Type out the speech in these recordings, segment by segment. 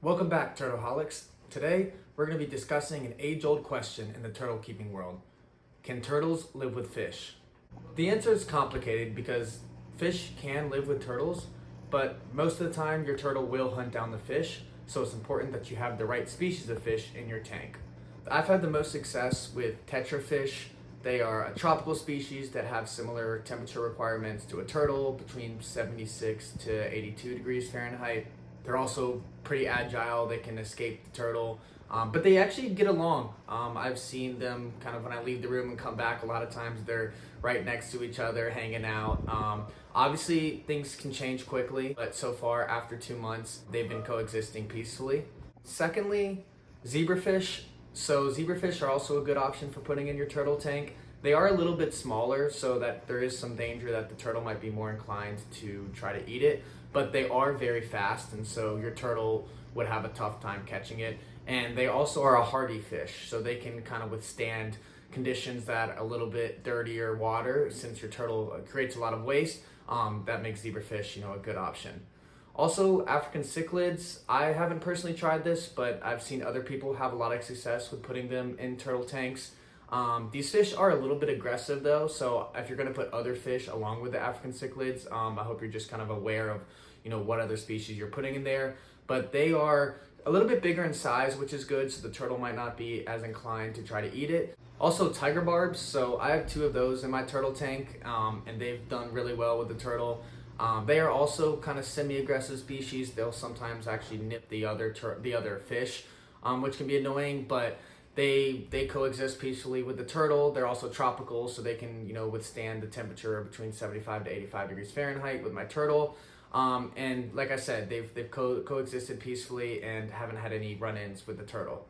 Welcome back, Turtleholics. Today, we're going to be discussing an age-old question in the turtle keeping world. Can turtles live with fish? The answer is complicated because fish can live with turtles, but most of the time your turtle will hunt down the fish, so it's important that you have the right species of fish in your tank. I've had the most success with tetrafish. They are a tropical species that have similar temperature requirements to a turtle, between 76 to 82 degrees Fahrenheit. They're also pretty agile. They can escape the turtle, but they actually get along. I've seen them kind of when I leave the room and come back. A lot of times they're right next to each other, hanging out. Obviously, things can change quickly, but so far, after 2 months, they've been coexisting peacefully. Secondly, zebrafish. So zebrafish are also a good option for putting in your turtle tank. They are a little bit smaller, so that there is some danger that the turtle might be more inclined to try to eat it, but they are very fast, and so your turtle would have a tough time catching it. And they also are a hardy fish, so they can kind of withstand conditions that a little bit dirtier water, since your turtle creates a lot of waste. That makes zebrafish, a good option. Also, African cichlids, I haven't personally tried this, but I've seen other people have a lot of success with putting them in turtle tanks. These fish are a little bit aggressive though, so if you're going to put other fish along with the African cichlids, I hope you're just kind of aware of, what other species you're putting in there. But they are a little bit bigger in size, which is good, so the turtle might not be as inclined to try to eat it. Also, tiger barbs, so I have 2 of those in my turtle tank, and they've done really well with the turtle. They are also kind of semi-aggressive species. They'll sometimes actually nip the other fish, which can be annoying, but they coexist peacefully with the turtle. They're also tropical, so they can withstand the temperature between 75 to 85 degrees Fahrenheit with my turtle. And like I said, they've coexisted peacefully and haven't had any run-ins with the turtle.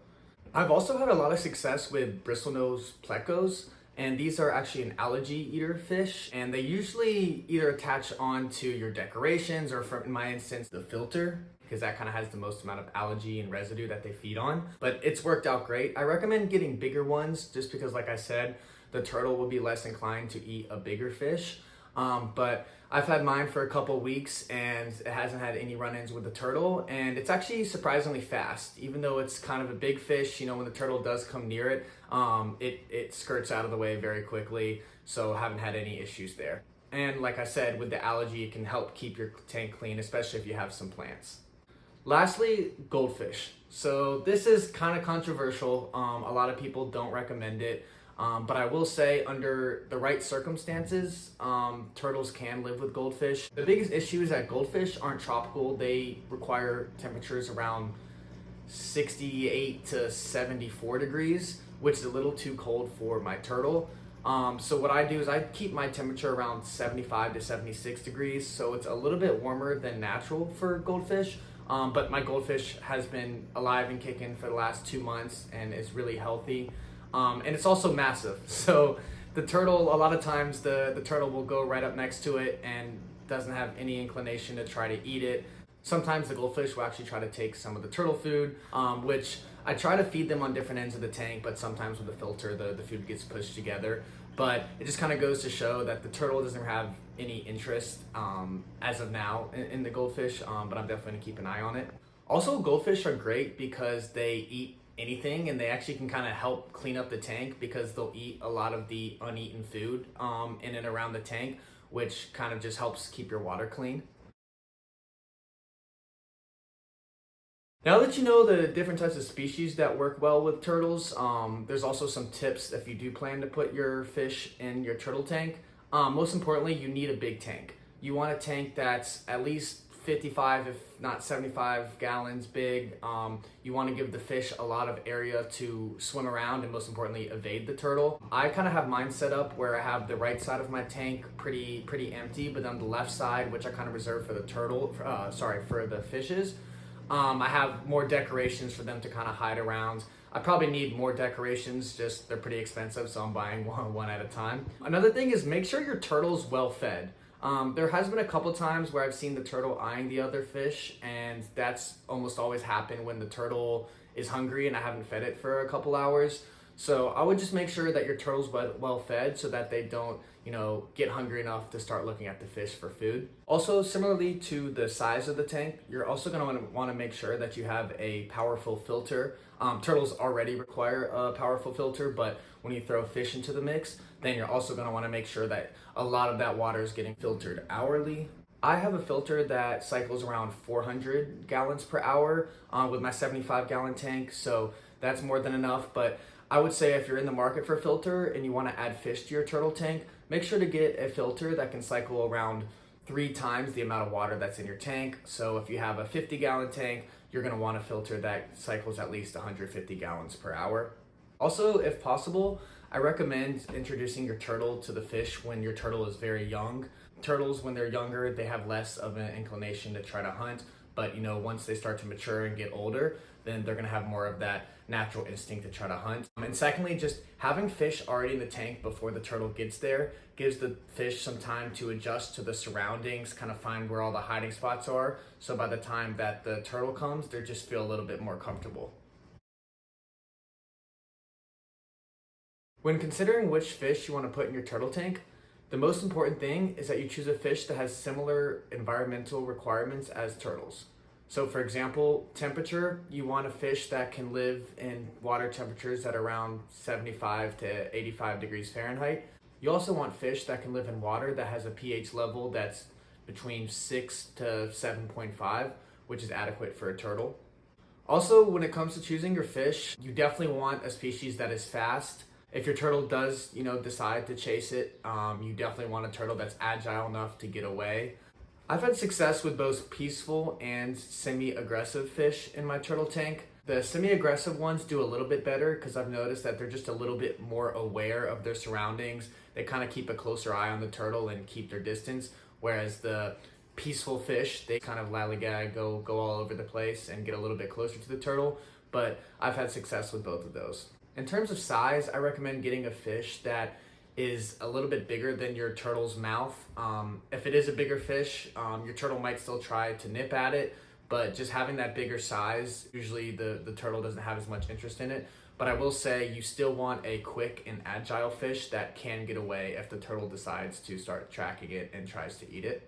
I've also had a lot of success with bristlenose plecos. And these are actually an algae eater fish, and they usually either attach onto your decorations or, in my instance, the filter, because that kind of has the most amount of algae and residue that they feed on. But it's worked out great. I recommend getting bigger ones just because, like I said, the turtle will be less inclined to eat a bigger fish. But I've had mine for a couple weeks and it hasn't had any run-ins with the turtle, and it's actually surprisingly fast. Even though it's kind of a big fish, when the turtle does come near it, it skirts out of the way very quickly, so I haven't had any issues there. And like I said, with the algae, it can help keep your tank clean, especially if you have some plants. Lastly, goldfish. So this is kind of controversial. A lot of people don't recommend it. But I will say, under the right circumstances, turtles can live with goldfish. The biggest issue is that goldfish aren't tropical. They require temperatures around 68 to 74 degrees, which is a little too cold for my turtle. So what I do is I keep my temperature around 75 to 76 degrees, so it's a little bit warmer than natural for goldfish. But my goldfish has been alive and kicking for the last 2 months and is really healthy. And it's also massive, so the turtle, a lot of times the turtle will go right up next to it and doesn't have any inclination to try to eat it. Sometimes the goldfish will actually try to take some of the turtle food, which I try to feed them on different ends of the tank, but sometimes with the filter the food gets pushed together. But it just kind of goes to show that the turtle doesn't have any interest as of now in the goldfish, but I'm definitely going to keep an eye on it. Also, goldfish are great because they eat anything, and they actually can kind of help clean up the tank because they'll eat a lot of the uneaten food in and around the tank, which kind of just helps keep your water clean. Now that you know the different types of species that work well with turtles, there's also some tips if you do plan to put your fish in your turtle tank. Most importantly, you need a big tank. You want a tank that's at least 55, if not 75 gallons big. You want to give the fish a lot of area to swim around and, most importantly, evade the turtle. I kind of have mine set up where I have the right side of my tank pretty empty, but on the left side, which I kind of reserve for the for the fishes, I have more decorations for them to kind of hide around. I probably need more decorations, just they're pretty expensive, so I'm buying one at a time. Another thing is make sure your turtle's well fed. There has been a couple times where I've seen the turtle eyeing the other fish, and that's almost always happened when the turtle is hungry and I haven't fed it for a couple hours. So I would just make sure that your turtle's well fed so that they don't, get hungry enough to start looking at the fish for food. Also, similarly to the size of the tank, you're also going to want to make sure that you have a powerful filter. Turtles already require a powerful filter, but when you throw fish into the mix, then you're also going to want to make sure that a lot of that water is getting filtered hourly. I have a filter that cycles around 400 gallons per hour with my 75-gallon tank, so that's more than enough. But I would say if you're in the market for a filter and you want to add fish to your turtle tank, make sure to get a filter that can cycle around 3 times the amount of water that's in your tank. So if you have a 50-gallon tank, you're going to want a filter that cycles at least 150 gallons per hour. Also, if possible, I recommend introducing your turtle to the fish when your turtle is very young. Turtles, when they're younger, they have less of an inclination to try to hunt, but once they start to mature and get older, then they're gonna have more of that natural instinct to try to hunt. And secondly, just having fish already in the tank before the turtle gets there gives the fish some time to adjust to the surroundings, kind of find where all the hiding spots are. So by the time that the turtle comes, they just feel a little bit more comfortable. When considering which fish you want to put in your turtle tank, the most important thing is that you choose a fish that has similar environmental requirements as turtles. So for example, temperature, you want a fish that can live in water temperatures at around 75 to 85 degrees Fahrenheit. You also want fish that can live in water that has a pH level that's between 6 to 7.5, which is adequate for a turtle. Also, when it comes to choosing your fish, you definitely want a species that is fast. If your turtle does, decide to chase it, you definitely want a turtle that's agile enough to get away. I've had success with both peaceful and semi-aggressive fish in my turtle tank. The semi-aggressive ones do a little bit better because I've noticed that they're just a little bit more aware of their surroundings. They kind of keep a closer eye on the turtle and keep their distance, whereas the peaceful fish, they kind of lollygag, go all over the place and get a little bit closer to the turtle, but I've had success with both of those. In terms of size, I recommend getting a fish that is a little bit bigger than your turtle's mouth. If it is a bigger fish, your turtle might still try to nip at it, but just having that bigger size, usually the turtle doesn't have as much interest in it. But I will say you still want a quick and agile fish that can get away if the turtle decides to start tracking it and tries to eat it.